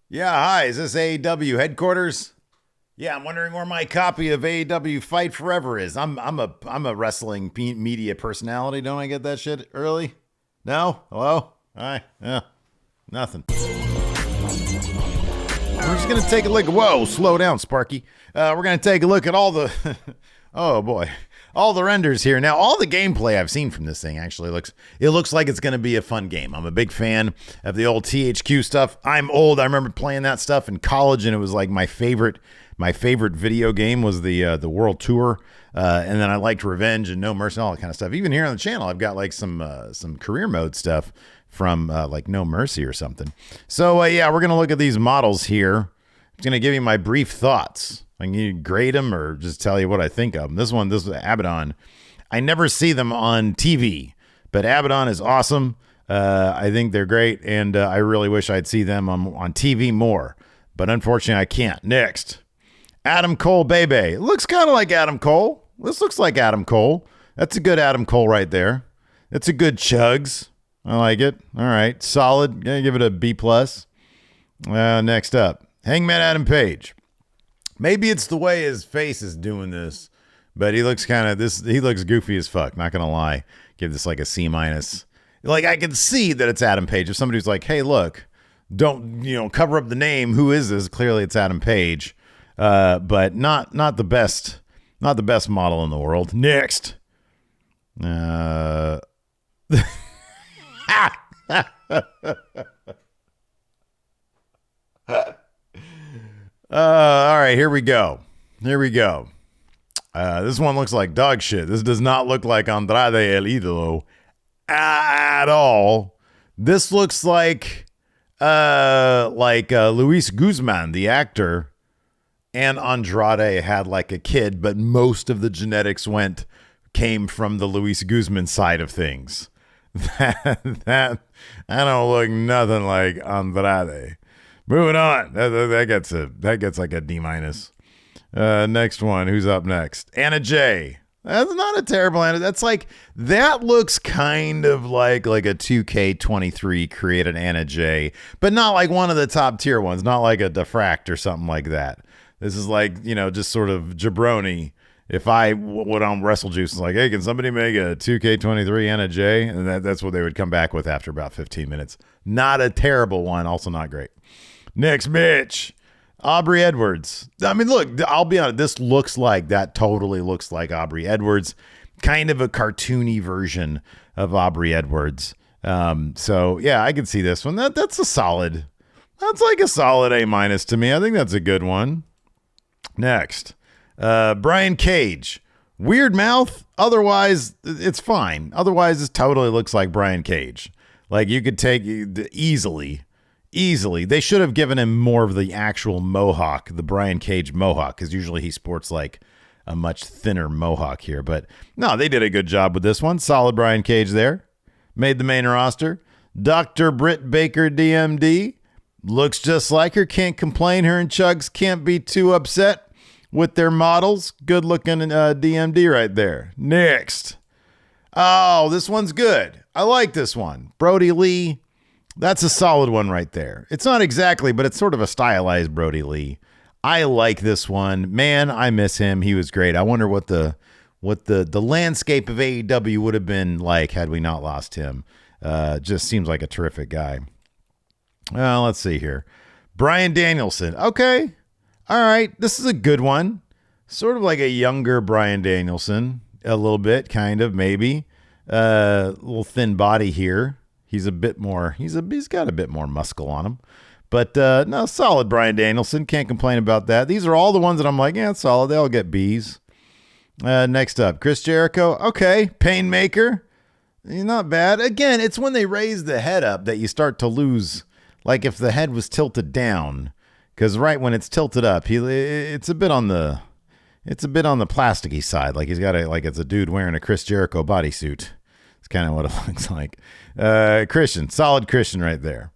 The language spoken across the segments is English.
Yeah, hi. Is this AEW headquarters? Yeah, I'm wondering where my copy of AEW Fight Forever is. I'm a wrestling media personality. Don't I get that shit early? No? Hello? Hi. Yeah. Nothing. We're just gonna take a look. Whoa, slow down, Sparky. We're gonna take a look at all the. Oh boy, all the renders here. Now, all the gameplay I've seen from this thing actually looks like it's gonna be a fun game. I'm a big fan of the old THQ stuff. I'm old. I remember playing that stuff in college, and it was like my favorite video game was the World Tour. And then I liked Revenge and No Mercy and all that kind of stuff. Even here on the channel, I've got like some career mode stuff from like No Mercy or something. So yeah, we're gonna look at these models here. I'm gonna give you my brief thoughts. I can you grade them or just tell you what I think of them. This is Abaddon. I never see them on TV, but Abaddon is awesome. I think they're great, and I really wish I'd see them on TV more. But unfortunately, I can't. Next, Adam Cole Bebe. Looks kind of like Adam Cole. This looks like Adam Cole. That's a good Adam Cole right there. That's a good Chugs. I like it. All right. Solid. Gonna give it a B+. Next up, Hangman Adam Page. Maybe it's the way his face is doing this, but he looks he looks goofy as fuck. Not gonna lie. Give this like a C-. Like I can see that it's Adam Page. If somebody's like, hey, look, don't, cover up the name. Who is this? Clearly it's Adam Page. But not the best model in the world. Next. All right, here we go. This one looks like dog shit. This does not look like Andrade El Idolo at all. This looks like Luis Guzman, the actor, and Andrade had like a kid, but most of the genetics came from the Luis Guzman side of things. That I don't look nothing like Andrade. Moving on. That gets like a D-. Next one. Who's up next? Anna Jay. That's not a terrible Anna. That looks kind of like a 2K23 created Anna Jay, but not like one of the top tier ones. Not like a Diffract or something like that. This is like, just sort of jabroni. If I would on Wrestle Juice, it's like, hey, can somebody make a 2K23 Anna Jay? And that's what they would come back with after about 15 minutes. Not a terrible one. Also not great. Next, Mitch. Aubrey Edwards. I mean, look, I'll be honest. That totally looks like Aubrey Edwards. Kind of a cartoony version of Aubrey Edwards. So, yeah, I can see this one. That's like a solid A- to me. I think that's a good one. Next. Brian Cage. Weird mouth. Otherwise, it's fine. Otherwise, it totally looks like Brian Cage. Like, you could take easily. They should have given him more of the actual mohawk, the Brian Cage mohawk, because usually he sports like a much thinner mohawk here. But no, they did a good job with this one. Solid Brian Cage there. Made the main roster. Dr. Britt Baker, DMD. Looks just like her. Can't complain. Her and Chugs can't be too upset with their models. Good looking DMD right there. Next. Oh, this one's good. I like this one. Brody Lee. That's a solid one right there. It's not exactly, but it's sort of a stylized Brody Lee. I like this one. Man, I miss him. He was great. I wonder what the landscape of AEW would have been like had we not lost him. Just seems like a terrific guy. Well, let's see here. Bryan Danielson. Okay. All right. This is a good one. Sort of like a younger Bryan Danielson. A little bit, kind of, maybe. Little thin body here. He's got a bit more muscle on him. But no, solid Bryan Danielson. Can't complain about that. These are all the ones that I'm like, yeah, it's solid. They all get Bs. Next up, Chris Jericho. Okay. Painmaker. Not bad. Again, it's when they raise the head up that you start to lose. Like if the head was tilted down. Because right when it's tilted up, it's a bit on the plasticky side. Like he's got it's a dude wearing a Chris Jericho bodysuit. It's kind of what it looks like. Christian. Solid Christian right there.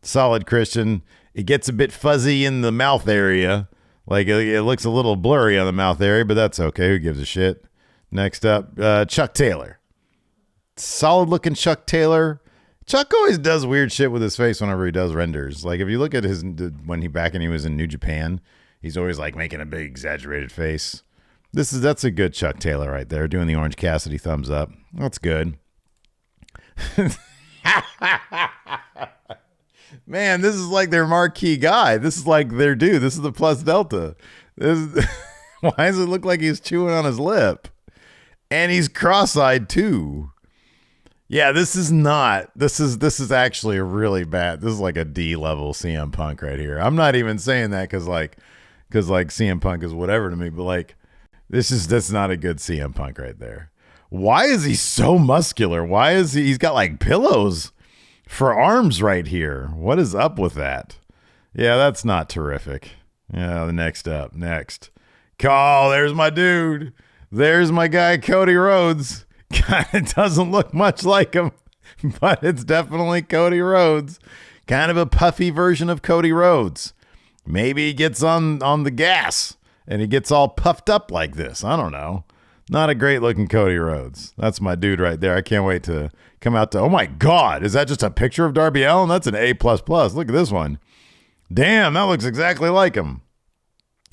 Solid Christian. It gets a bit fuzzy in the mouth area. Like it looks a little blurry on the mouth area, but that's okay. Who gives a shit? Next up, Chuck Taylor. Solid looking Chuck Taylor. Chuck always does weird shit with his face whenever he does renders. Like if you look at his when he was in New Japan, he's always like making a big exaggerated face. That's a good Chuck Taylor right there, doing the Orange Cassidy thumbs up. That's good. Man, this is like their marquee guy. This is like their dude. This is the Plus Delta. Why does it look like he's chewing on his lip? And he's cross-eyed too. Yeah, this is actually a really bad. This is like a D level CM Punk right here. I'm not even saying that because CM Punk is whatever to me, but like that's not a good CM Punk right there. Why is he so muscular? Why is he's got like pillows for arms right here? What is up with that? Yeah, that's not terrific. Yeah, the next. Call, there's my dude. There's my guy, Cody Rhodes. Kind of doesn't look much like him, but it's definitely Cody Rhodes. Kind of a puffy version of Cody Rhodes. Maybe he gets on the gas and he gets all puffed up like this. I don't know. Not a great looking Cody Rhodes. That's my dude right there. I can't wait to come out to, oh my God, is that just a picture of Darby Allin? That's an A++. Look at this one. Damn, that looks exactly like him.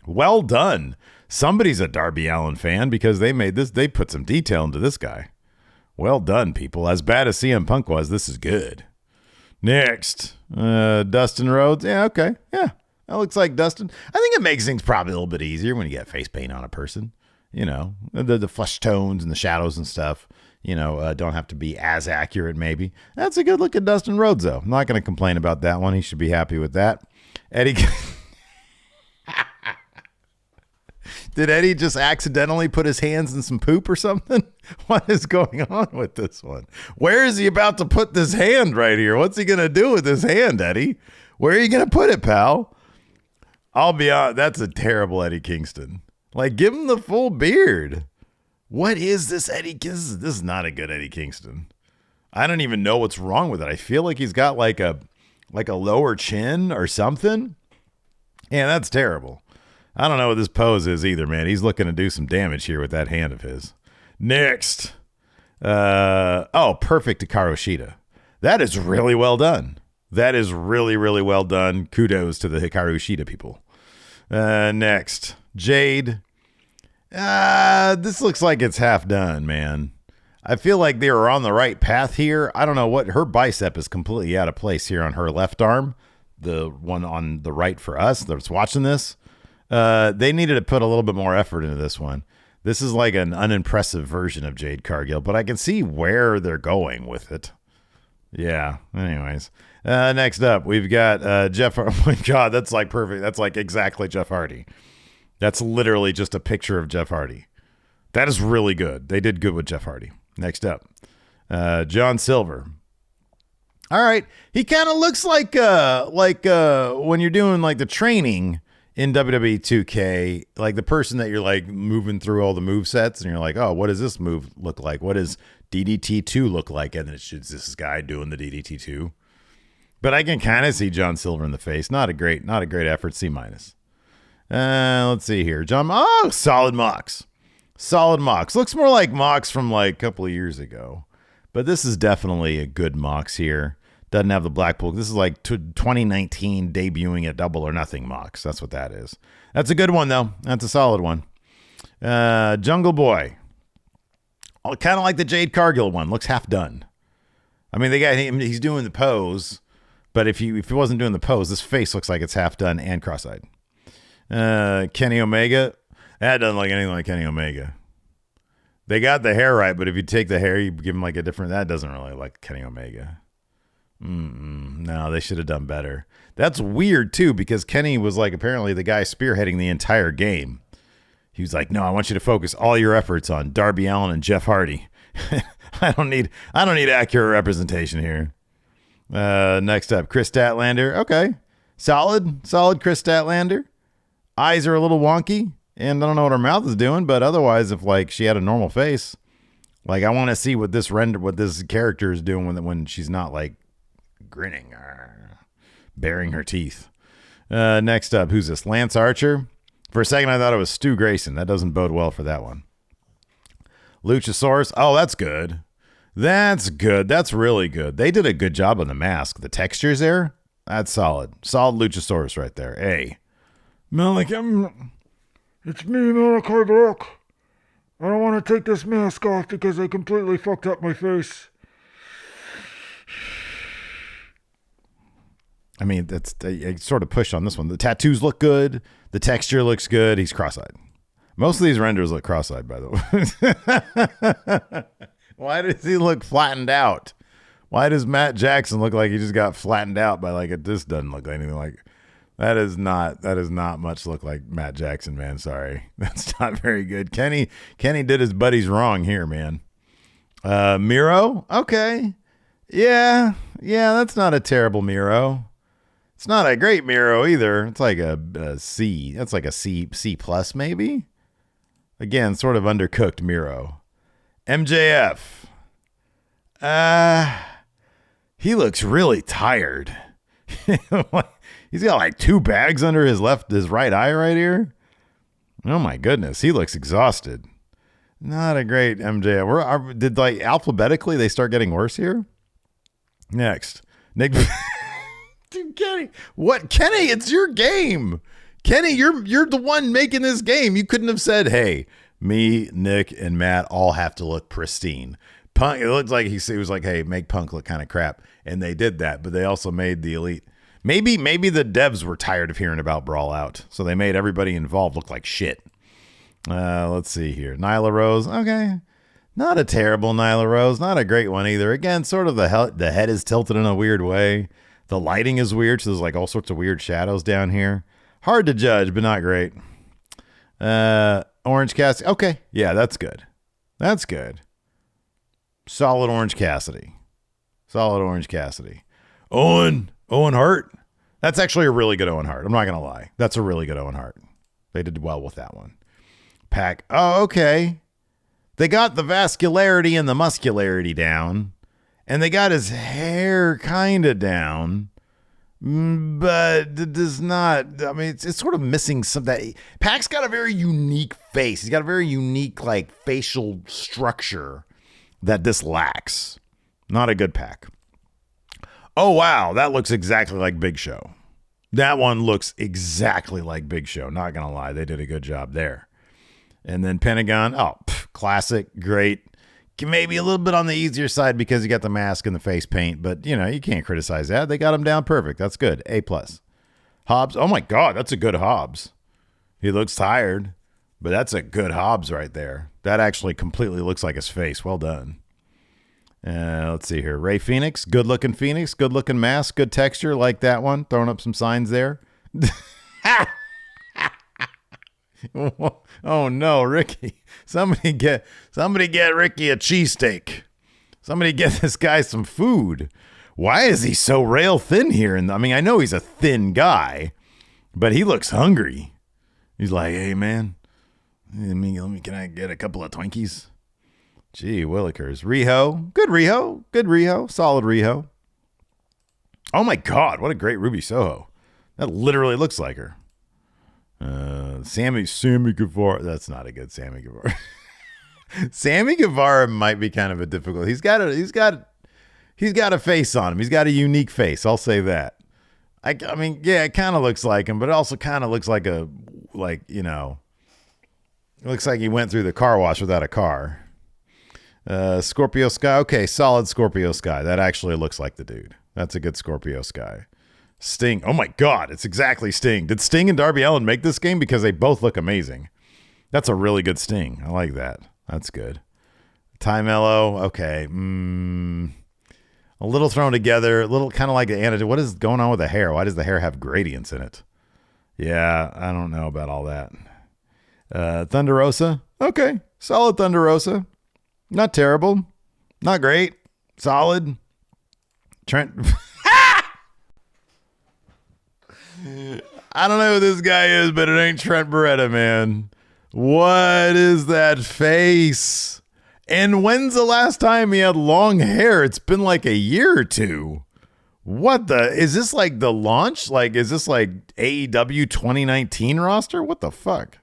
Well done. Somebody's a Darby Allin fan because they put some detail into this guy. Well done, people. As bad as CM Punk was, this is good. Next, Dustin Rhodes. Yeah, okay. Yeah, that looks like Dustin. I think it makes things probably a little bit easier when you get face paint on a person. You know, the flesh tones and the shadows and stuff, don't have to be as accurate maybe. That's a good look at Dustin Rhodes, though. I'm not going to complain about that one. He should be happy with that. Eddie... Did Eddie just accidentally put his hands in some poop or something? What is going on with this one? Where is he about to put this hand right here? What's he going to do with his hand, Eddie? Where are you going to put it, pal? I'll be honest, that's a terrible Eddie Kingston. Like, give him the full beard. What is this Eddie? This is not a good Eddie Kingston. I don't even know what's wrong with it. I feel like he's got like a lower chin or something. Yeah, that's terrible. I don't know what this pose is either, man. He's looking to do some damage here with that hand of his. Next. Perfect HIKARU Shida. That is really well done. That is really, really well done. Kudos to the HIKARU Shida people. Next. Jade. This looks like it's half done, man. I feel like they were on the right path here. I don't know what. Her bicep is completely out of place here on her left arm. The one on the right for us that's watching this. They needed to put a little bit more effort into this one. This is like an unimpressive version of Jade Cargill, but I can see where they're going with it. Yeah. Anyways, next up, we've got Jeff. Oh my God, that's like perfect. That's like exactly Jeff Hardy. That's literally just a picture of Jeff Hardy. That is really good. They did good with Jeff Hardy. Next up, John Silver. All right, he kind of looks like when you're doing like the training in WWE 2K, like the person that you're like moving through all the move sets and you're like, oh, what does this move look like? What does DDT2 look like? And it's just this guy doing the DDT2. But I can kind of see John Silver in the face. Not a great effort. C-. Let's see here. Solid Mox. Solid Mox. Looks more like Mox from like a couple of years ago. But this is definitely a good Mox here. Doesn't have the Blackpool. This is like 2019 debuting at Double or Nothing Mox. That's what that is. That's a good one, though. That's a solid one. Jungle Boy. Kind of like the Jade Cargill one. Looks half done. I mean, he's doing the pose, but if he wasn't doing the pose, this face looks like it's half done and cross-eyed. Kenny Omega. That doesn't look anything like Kenny Omega. They got the hair right, but if you take the hair, you give him like a different. That doesn't really look like Kenny Omega. No, they should have done better. That's weird too, because Kenny was like apparently the guy spearheading the entire game. He was like, no, I want you to focus all your efforts on Darby Allin and Jeff Hardy. I don't need accurate representation here. Next up, Chris Statlander. Okay. Solid Chris Statlander. Eyes are a little wonky, and I don't know what her mouth is doing, but otherwise, if like she had a normal face, like I want to see what this character is doing when she's not like grinning, baring her teeth. Next up, who's this? Lance Archer. For a second, I thought it was Stu Grayson. That doesn't bode well for that one. Luchasaurus. Oh, that's good. That's good. That's really good. They did a good job on the mask. The textures there, that's solid. Solid Luchasaurus right there. Hey. Malakai, it's me, Malakai Black. I don't want to take this mask off because I completely fucked up my face. I mean, that's a sort of push on this one. The tattoos look good. The texture looks good. He's cross-eyed. Most of these renders look cross-eyed, by the way. Why does he look flattened out? Why does Matt Jackson look like he just got flattened out by like it? This doesn't look anything like that. Is not much look like Matt Jackson, man. Sorry. That's not very good. Kenny did his buddies wrong here, man. Miro? Okay. Yeah, that's not a terrible Miro. It's not a great Miro either. It's like a C. That's like a C plus maybe. Again, sort of undercooked Miro. MJF. He looks really tired. He's got like 2 bags under his right eye right here. Oh my goodness, he looks exhausted. Not a great MJF. Did like alphabetically they start getting worse here? Next, Nick. Dude, Kenny, what? Kenny, it's your game. Kenny, you're the one making this game. You couldn't have said, "Hey, me, Nick, and Matt all have to look pristine." Punk. It looks like he was like, "Hey, make Punk look kind of crap," and they did that. But they also made the Elite. Maybe the devs were tired of hearing about Brawl Out, so they made everybody involved look like shit. Let's see here. Nyla Rose. Okay. Not a terrible Nyla Rose. Not a great one either. Again, sort of the head is tilted in a weird way. The lighting is weird, so there's like all sorts of weird shadows down here. Hard to judge, but not great. Orange Cassidy. Okay. Yeah, that's good. That's good. Solid Orange Cassidy. Solid Orange Cassidy. Owen Hart. That's actually a really good Owen Hart. I'm not going to lie. That's a really good Owen Hart. They did well with that one. Pack. Oh, okay. They got the vascularity and the muscularity down. And they got his hair kind of down. But it does not. I mean, it's sort of missing some that. Pac's got a very unique face. He's got a very unique, like, facial structure that this lacks. Not a good Pac. Oh, wow. That looks exactly like Big Show. That one looks exactly like Big Show. Not going to lie. They did a good job there. And then Pentagon. Oh, classic. Great. Maybe a little bit on the easier side because you got the mask and the face paint. But, you know, you can't criticize that. They got him down perfect. That's good. A+. Hobbs. Oh, my God. That's a good Hobbs. He looks tired. But that's a good Hobbs right there. That actually completely looks like his face. Well done. Let's see here. Ray Phoenix. Good-looking Phoenix. Good-looking mask. Good texture. Like that one. Throwing up some signs there. Oh, no, Ricky. Somebody get Ricky a cheesesteak. Somebody get this guy some food. Why is he so rail thin here? And I mean, I know he's a thin guy, but he looks hungry. He's like, hey, man. Can I get a couple of Twinkies? Gee, Willikers. Riho. Good Riho. Good Riho. Solid Riho. Oh, my God. What a great Ruby Soho. That literally looks like her. Sammy Guevara. That's not a good Sammy Guevara. Sammy Guevara might be kind of a difficult. He's got a face on him. He's got a unique face. I'll say that. I mean, yeah, it kind of looks like him, but it also kind of looks like it looks like he went through the car wash without a car. Scorpio Sky. Okay, solid Scorpio Sky. That actually looks like the dude. That's a good Scorpio Sky. Sting. Oh my God, it's exactly Sting. Did Sting and Darby Allin make this game? Because they both look amazing. That's a really good Sting. I like that. That's good. Ty Mello. Okay. A little thrown together. A little kind of like the antidote. What is going on with the hair? Why does the hair have gradients in it? Yeah, I don't know about all that. Thunder Rosa. Okay. Solid Thunder Rosa. Not terrible. Not great. Solid. Trent. I don't know who this guy is, but it ain't Trent Beretta, man. What is that face? And when's the last time he had long hair? It's been like a year or two. What the? Is this like the launch? Like, is this like AEW 2019 roster? What the fuck?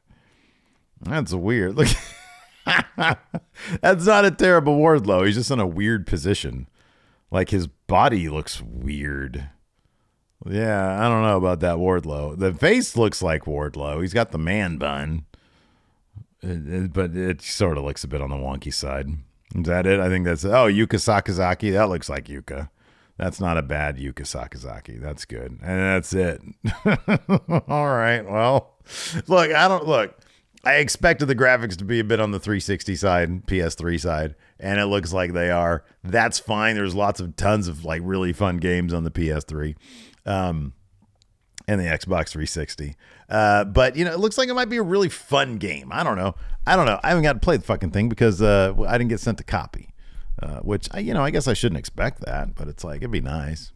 That's weird. Look. That's not a terrible Wardlow. He's just in a weird position. Like his body looks weird. Yeah, I don't know about that Wardlow. The face looks like Wardlow. He's got the man bun. But it sort of looks a bit on the wonky side. Is that it? I think that's it. Oh, Yuka Sakazaki. That looks like Yuka. That's not a bad Yuka Sakazaki. That's good. And that's it. All right. Well, look, I expected the graphics to be a bit on the 360 side, PS3 side, and it looks like they are. That's fine. There's tons of like really fun games on the PS3. And the Xbox 360. But, it looks like it might be a really fun game. I don't know. I haven't got to play the fucking thing because I didn't get sent a copy, which, I guess I shouldn't expect that, but it's like, it'd be nice.